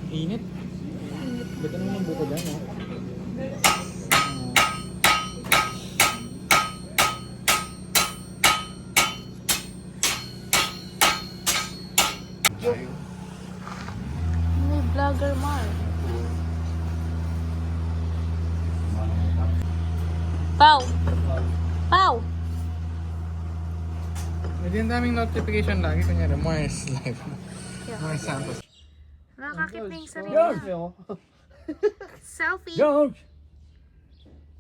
Init. Ganda naman ang buko dyan, ha? May vlogger Mar. Pau! Pau! Hindi ang daming notification lagi. Kunyari, Mars Live. Mars Santos. Nakakakit na yung sarili niya. Selfie! George!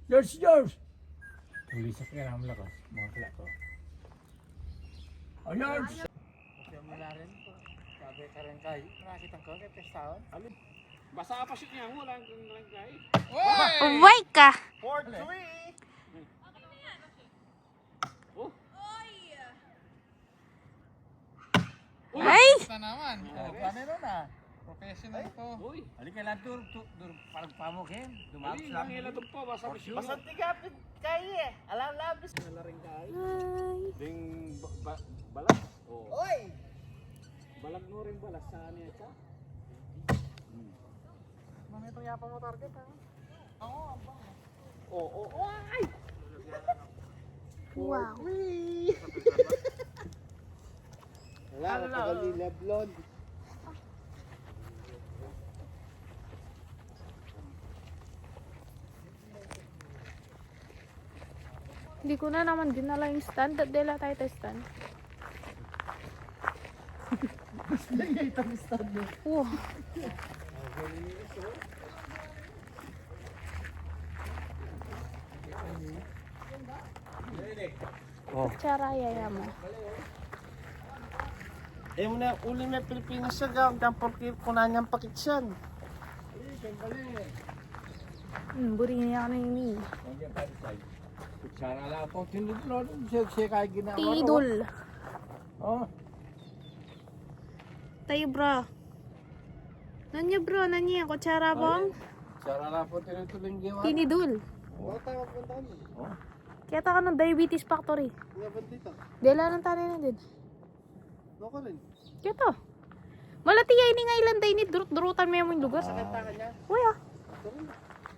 George! Tulisak nga naman lakas. Mga kala ko. Oh, George! Kasi mula rin po. Sabi ka rin kayo. Nakakita ko kay Pestaon. Alin? Basa pa siya niya, wala kang langkay. Uway ka! 4-3! Ay! Basta naman. Planero na. Professional po. Uy! Halika lang, parang pamukin. Dumapos Ay, lang. nangila doon po, basa pa siya. Basta tigapit kayo eh. Alam labis. Wala rin kayo. Ay! Ding balas. Oh. Oy! Balag mo rin balas sa niya siya. Mami, itong yapa mo target, ha? Oo, ang bang. Oo, ay! Wow! Wala, napagaling blonde. Hindi ko na naman dinala yung stand. Dala tayo tayo stand. Wow! Kutsara yayama. Eh muna, uli may Pilipinas siya gawang porque kunanyang pakitsyan. Buri niya ka na yun eh. Kutsara lang po. Tinudlo. Siya kahit ginawa. Tidol. Oh. Tayo bro. Nanya bro, nanya. Kutsara bang? Kutsara lang po. Tinutuling ginawa. Tinidol. Wala tayo magpuntahan. Oh. Kaya ka ng Diabetes Factory. Nga ba dito? Dela ng tanay na din. Loko rin. Kaya to. Malati ay ni nga ilan tayo ni durutan mo yung lugar. Sakita ka niya. Uy ah.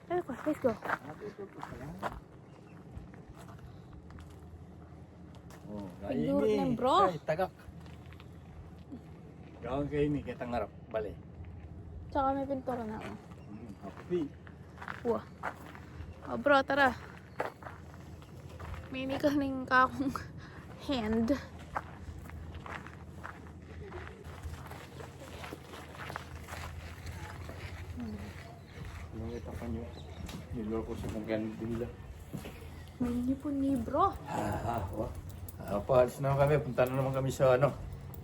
Ayun ko, let's go. Oh, Pindurot ng bro. Ay, tagak. Gawin kayo ni kitang harap. Bale. Tsaka may pintura na ako. Happy. Wah. Oh bro, tara. May nikaling kakong hand. Nakita pa niyo. Niloko sa kung ganun nila. May nipon ni bro. Paalis naman kami. Punta na naman kami sa ano.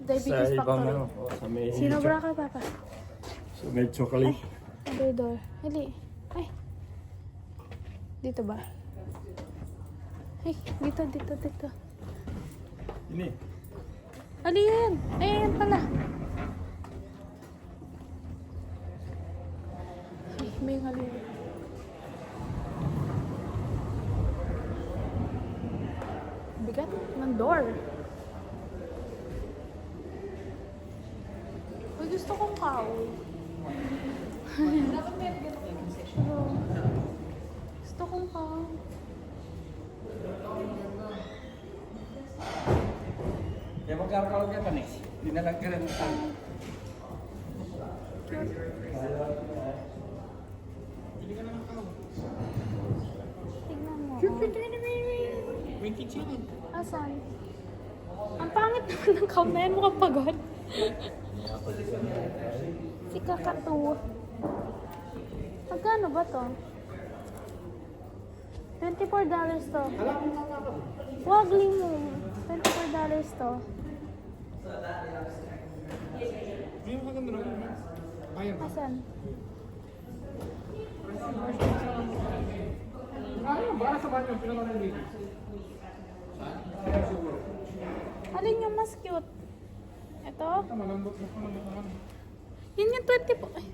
Diabetes Sa ibang Factory. ano. Sa may Sino bra ka, papa? Sa may chocolate. Ay, door. Hali. Ay. Dito ba? Ay, dito. Ini. Hali yan. Ay, yan pala. Ay, may hali. Bigat ng door. Uy, gusto kong kahoy. Gusto kong kahoy. Ya magkakaroon ka nih. Dinalag ka rin ng tayo. Tignan mo. Winky chillin. Asan? Ang pangit naman ng count na yan. Mukhang pagod. Si Kakatu. Magkano ba to? $24 to. Wagli mo. $24 to. Hindi mo kaganda rin. Ayun. Asan? Ayun, baka sa banyo. Pinakalan dito. Alin yung mas cute? Ito? Malambot naman. Yun yung 20 po. Ay.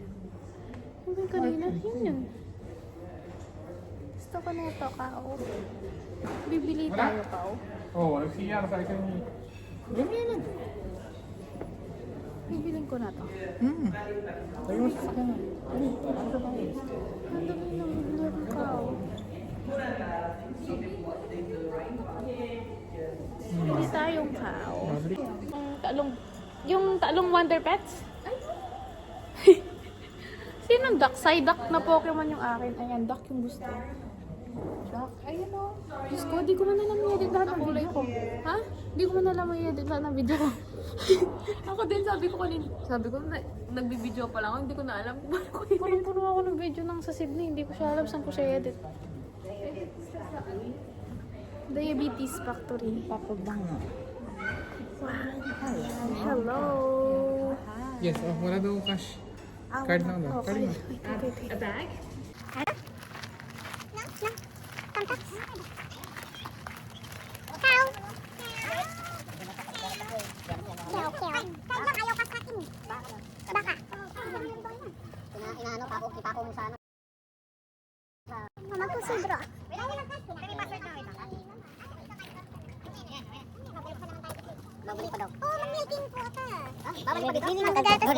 Ano yung kanina? Yun. Gusto ko na ito, Kao. Bibili tayo, Kao. Oo, nag-CR sa akin. Ganyan lang. ko na to. Tayo mo sa sakyan. Ano ba tayo? Ang dami ng cow. Hindi tayong cow. Yung talong Wonder Pets? Sinong duck? Side duck na Pokemon yung akin. Ayan, duck yung gusto. Duck? Ayun o. Diyos ko, di ko man alam yung edit lahat ng video ko. Ha? Di ko man alam yung edit lahat ng video ko. Ako din, sabi ko kanina. Sabi ko, nagbibideo pa lang ako. Hindi ko na alam kung paano ko i-edit. Punong-puno ako ng video ng sa Sydney. Hindi ko siya alam saan ko siya edit. Diabetes Factory. Papabang. Hello. Yes, wala daw cash. Card lang daw. Okay. A bag? Inaano pa ako, ipako mo sana. Magpusidro. Babalik pa daw. Oo, mag-milking po ata. Babalik pa dito? Magagatas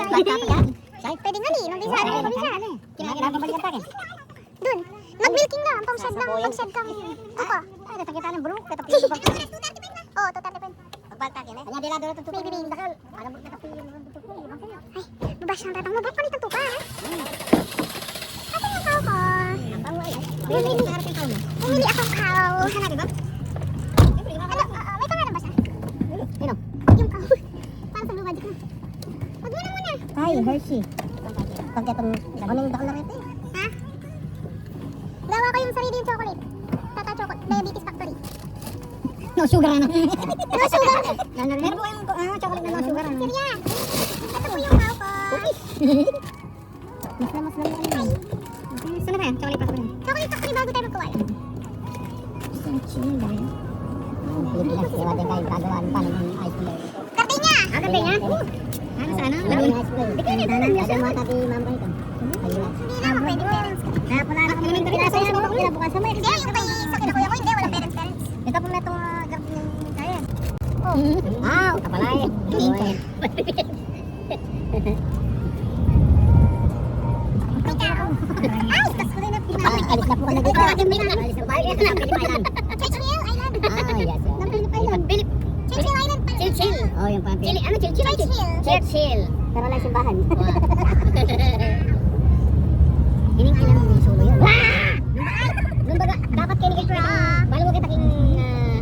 tayo. Pwede nga ni, nung di sana yung pabisa. Kinakailangan balikan sa akin. Dun, mag-milking na, pang-shed lang, pang-shed kang tuko. Ay, natagita ng bro, katapilin ba? Oo, 235. Pagbaltak yan eh. Kanya dila doon ito tuko. Baby, bakal. Alam mo, katapilin mo ito tuko. Ay, babas ng tatang mo, ba't palit ang tuka ha? Asan yung cow ko? Bumili akong cow. Saan natin ba? May pangalan ba siya? Sino? Yung cow. Para sa lumad ko. Wag mo na muna. Ay, Hershey. Pag itong dagoning dakol na rin ito eh. Ha? Gawa ko yung sarili yung chocolate. Tata Chocolate. Diabetes Factory. No sugar ano? No sugar. Meron po yung chocolate na no sugar ano? Serya. Ito po yung cow ko. Mas lang kanina. Saan na yan? Chocolate Factory. Chocolate Factory bago tayo magkawala. Isang chill ba yun? Pilipinas, iwa din kayo gagawaan pa ng ice cream. Kape niya! Kape niya? Ano sa ano? Maraming ice cream. Di ka nito lang siya. Ada mga tabi mamba ito. Hindi naman pwede parents ka. Kaya pala na elementary na sa'yo mo kinabukasan mo. Hindi, yung kay sa kinakuya ko, hindi, wala parents. Ito po na itong garden ng kaya. Oh. Wow, kapalay. Ay, tas ko rin na pinalik. Alis na po ka na dito. Alis na tayo. Philip Island. Churchill Island. Ah, yes. Philip Island. Churchill Island pa. Churchill. Oh, yung pang Philip. Ano, Churchill? Churchill. Pero lang simbahan. Hining Island ng solo yun. Nung baga, dapat kayo ni Kate balo mo kita king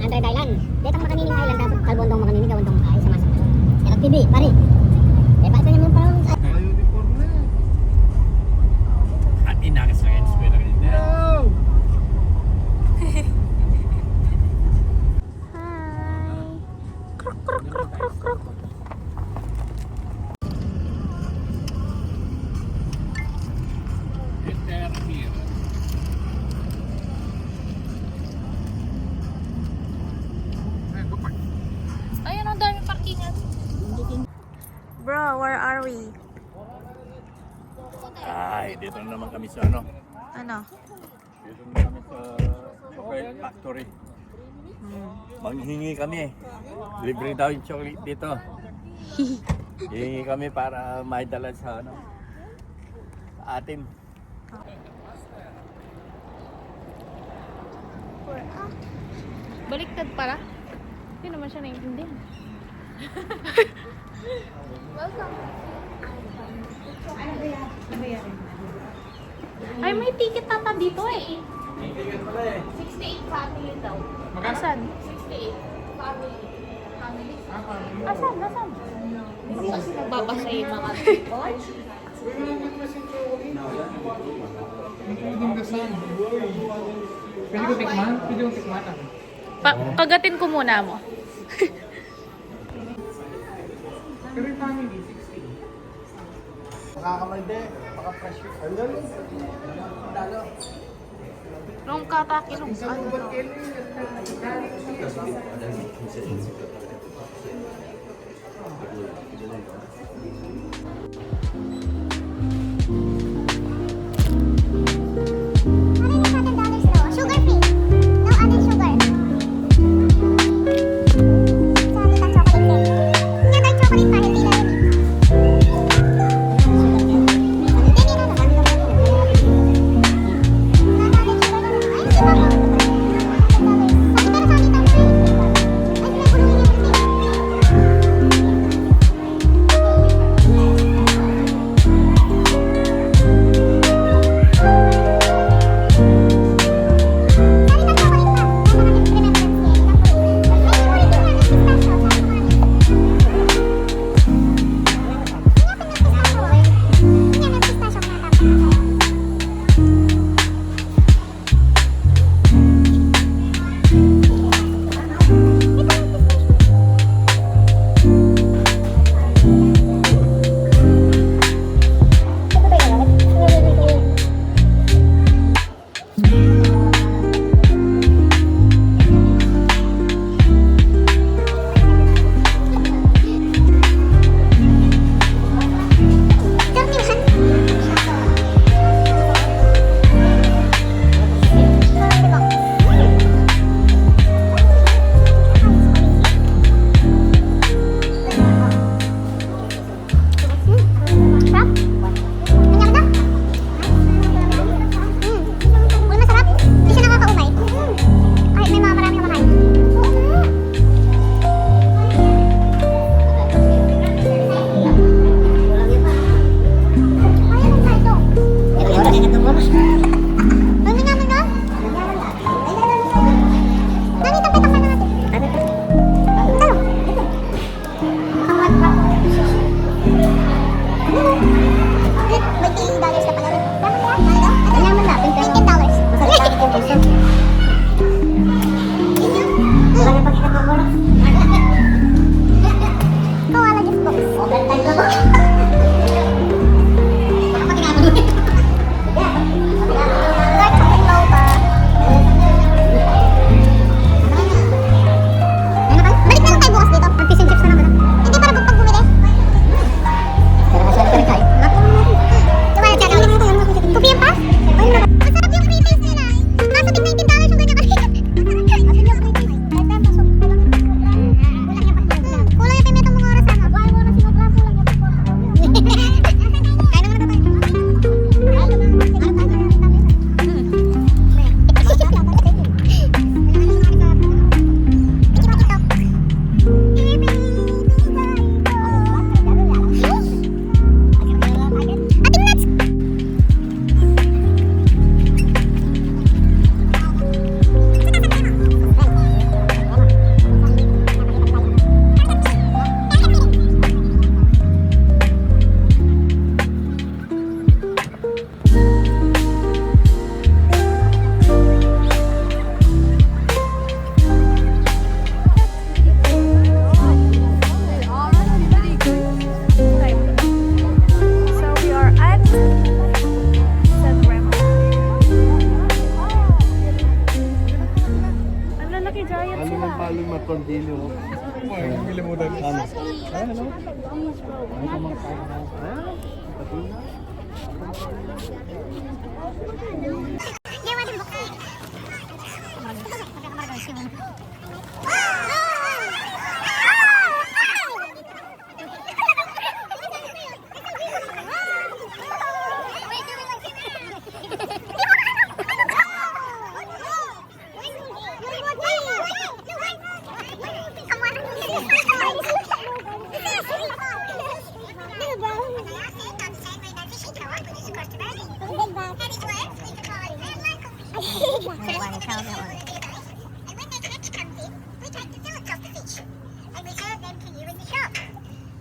Android Island. Detang makanining Island, dapat kalbondong makanining, gawantong ay sama-sama. Kaya TV, pari. Eh, bakit niyo yung parang At inakas lang yan. Square lang yun. Hi. Krok, krok, krok, krok, krok. Ayun, ang dami parkingan. Bro, where are we? Ay, dito na naman kami sa ano. Ano? Dito na kami sa chocolate factory. Manghingi kami. Libre daw yung chocolate dito. Hihingi kami para maidala sa ano. Sa atin. Baliktad pala. Hindi naman siya naiintindihan. Welcome. Ay, may ticket tata dito eh. May ticket pala eh. 68 family daw. Magkano? Asan? 68 family. Family. Asan? Asan? Hindi kasi nagbabasa yung mga watch. Pwede ka saan? Pwede ko tikman? Pwede ko tikman ako. Kagatin ko muna mo. Pero yung family, 60. Makakamalde, maka-fresh yung dalo. Nung katakilong. Isang ubat kilo Sugar free. No added sugar. Sa atin ang chocolate cake. Hindi na chocolate pa, hindi na yun. ng dilo. Ang milimutan. Ano? Please, bro. Yeah, what the book?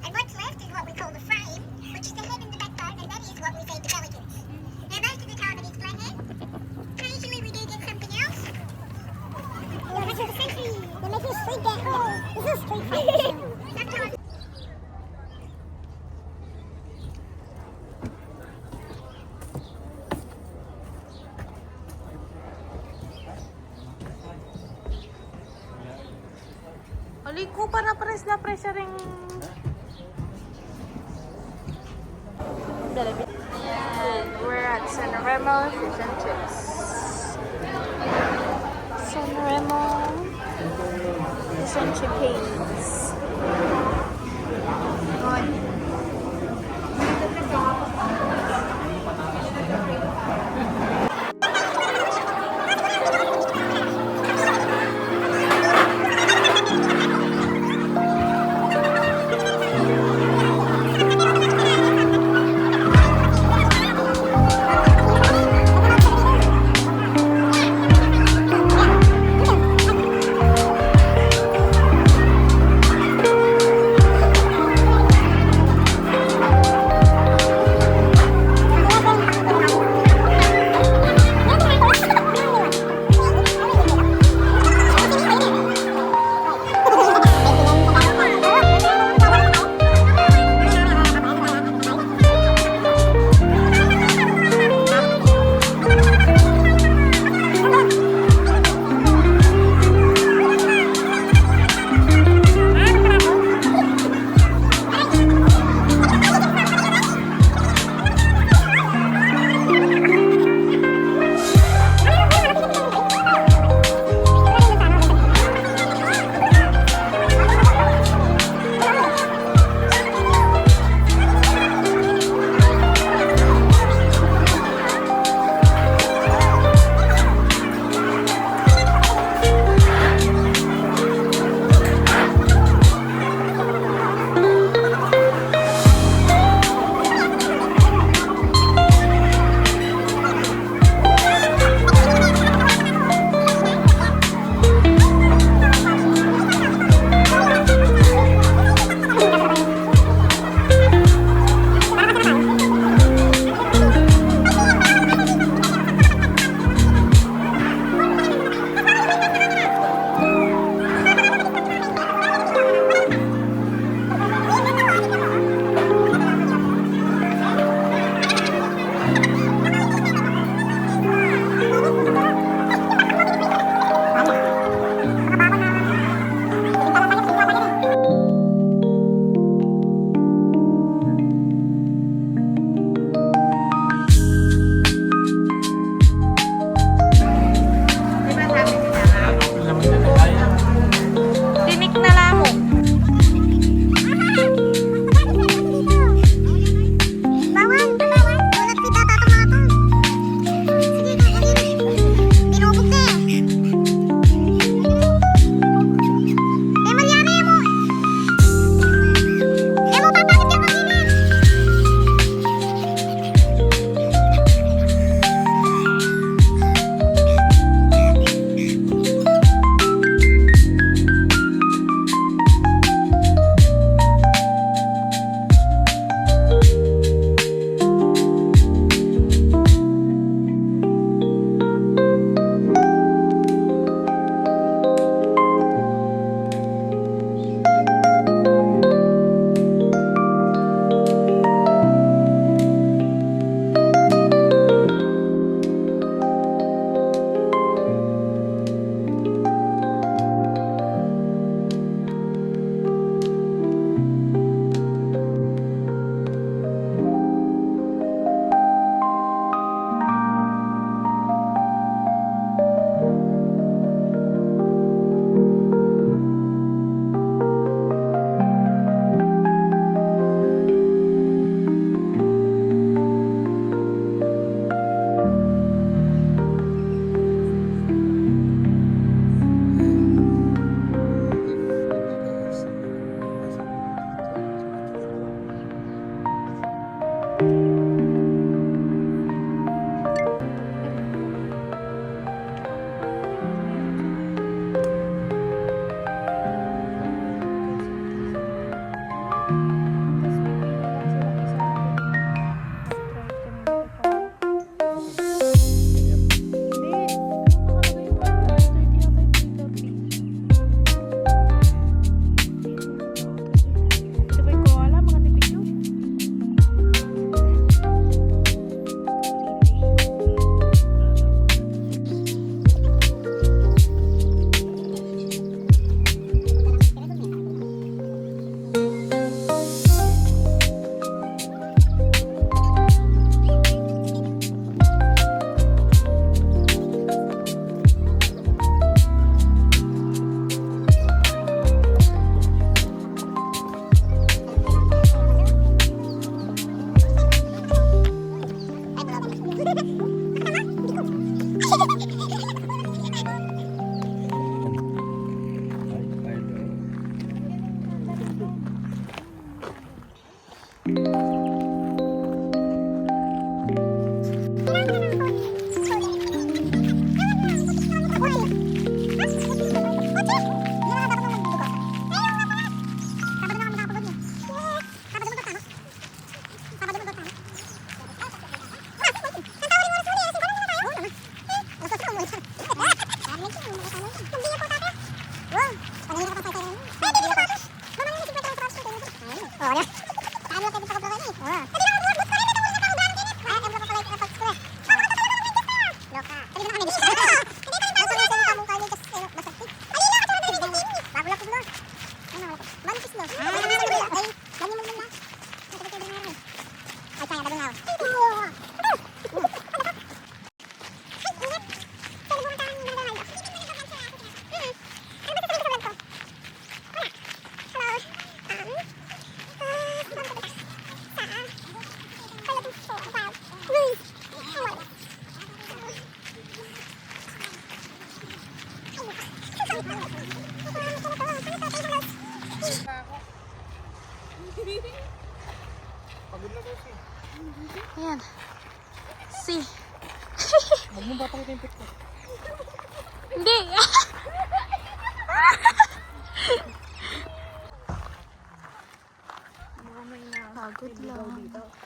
And what's left is what we call the frame, which is the head and the backbone, and that is what we feed the pelicans. Now most of the time it is flathead. Occasionally we do get something else. You're making a century. You're making a street dance. Oh, this is a street fight. Sometimes. Aliko para pares na pressure ring. And we're at San Remo Fish and Chips. San Remo Fish and Chips. Good. Ayan. Si. Huwag mo ba pakita yung picture? Hindi. Pagod lang.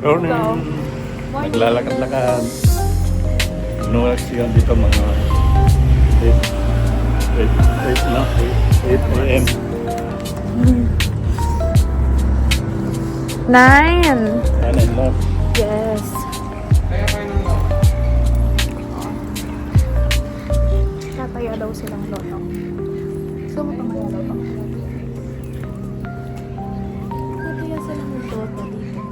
Morning. Hello. Morning. Naglalakad-lakad. Nuwas yun dito mga 8 a.m. 9. Ano na? Yes. Kaya kayo ng loob. Tataya daw silang lotong. Gusto mo pang kaya lotong? Tataya silang lotong dito.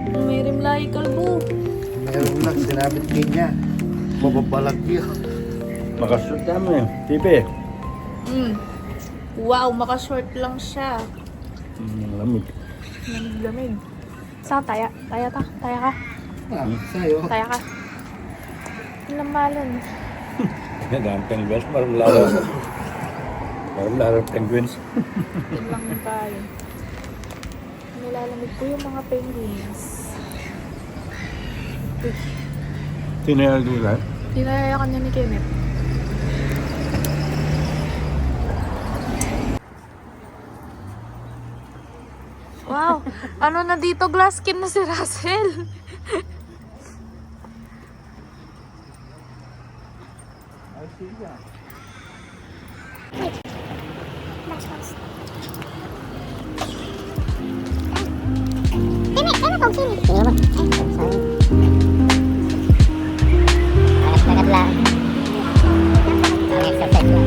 May rimlay kalbo. Meron lang, sinabit niya. Mababalag yun. Makashoot kami. TV. Wow, makashort lang siya. Lamig. Lamig-lamig. Saan taya? Taya ta? Taya ka? Ah, sa'yo. Taya ka? Lamalan. Ang penguins. Marami lalo penguins. Yun lang tayo. Nilalamig po yung mga penguins. Tinayal nila. Tinaya ka niya ni Kenneth. Wow! Ano na dito? Glass skin na si Russell. Sini, sini kau sini. Iya, Bang. Lakad lang. Exercise lang.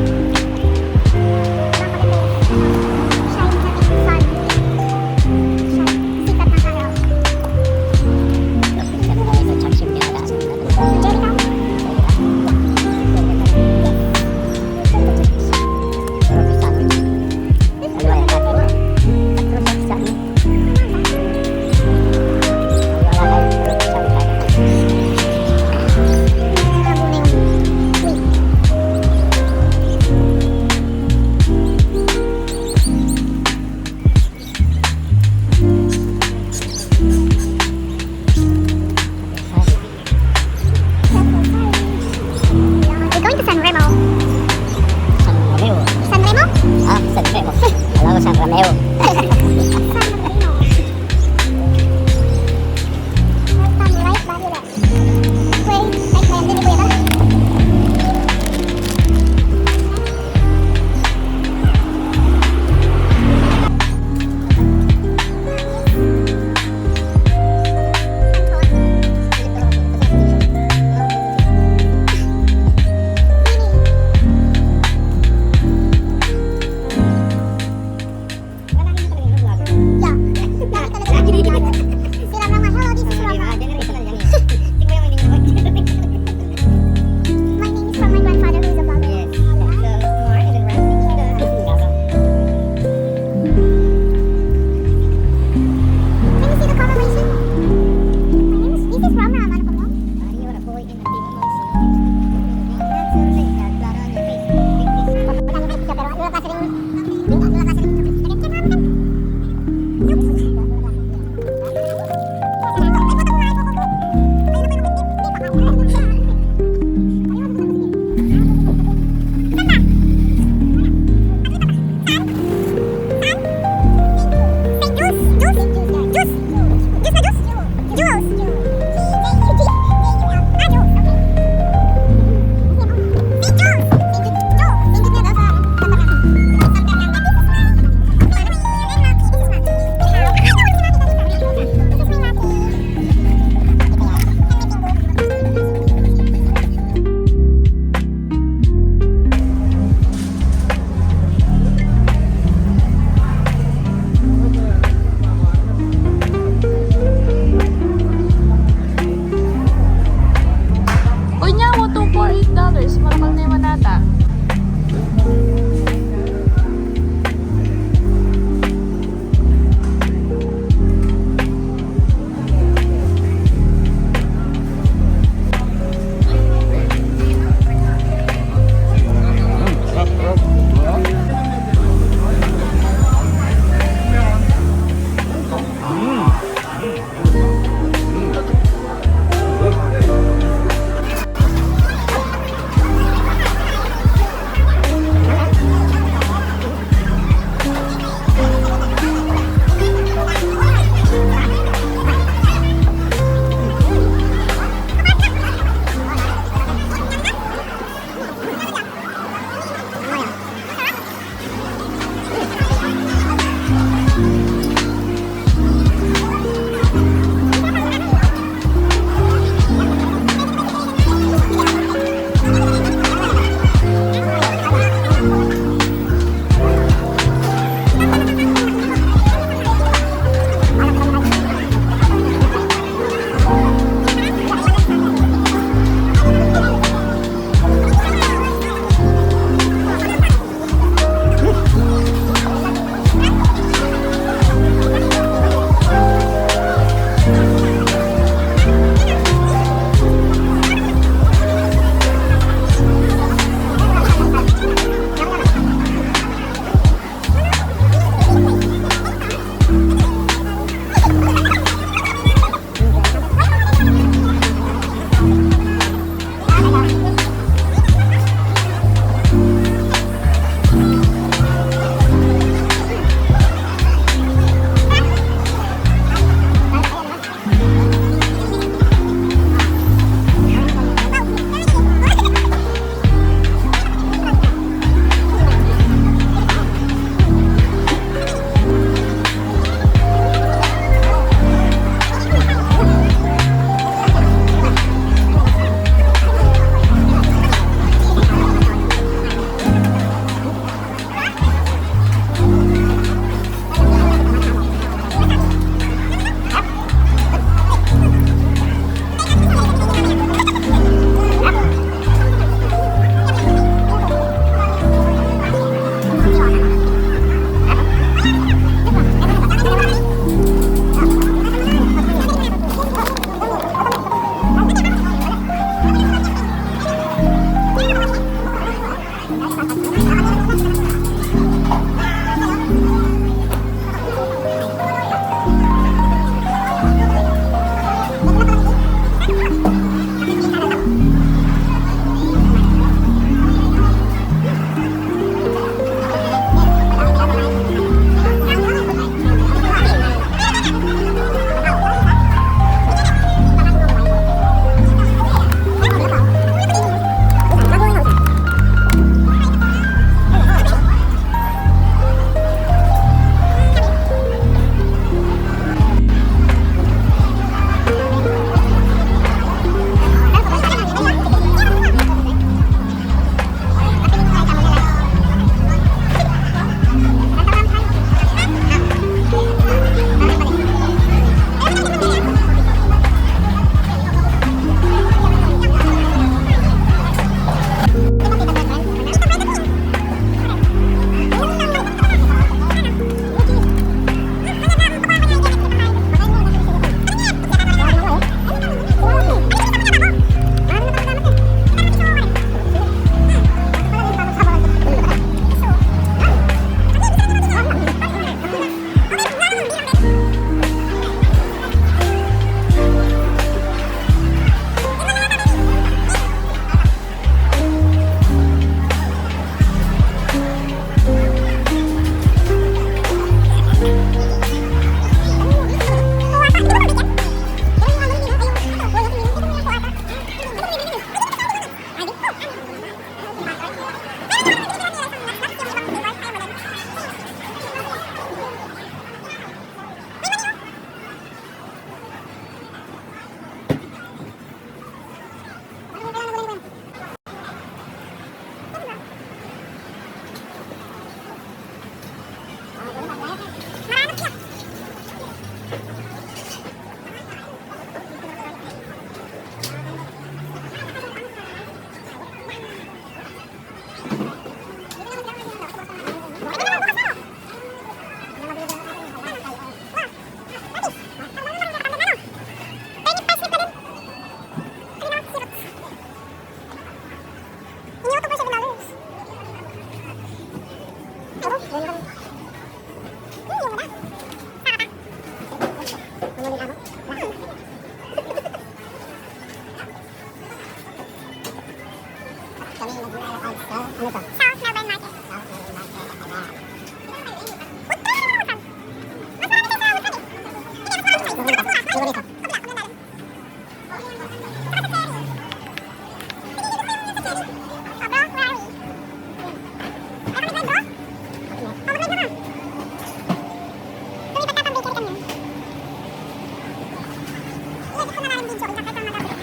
Edit ko na lang yung video. Kahit ang matapos.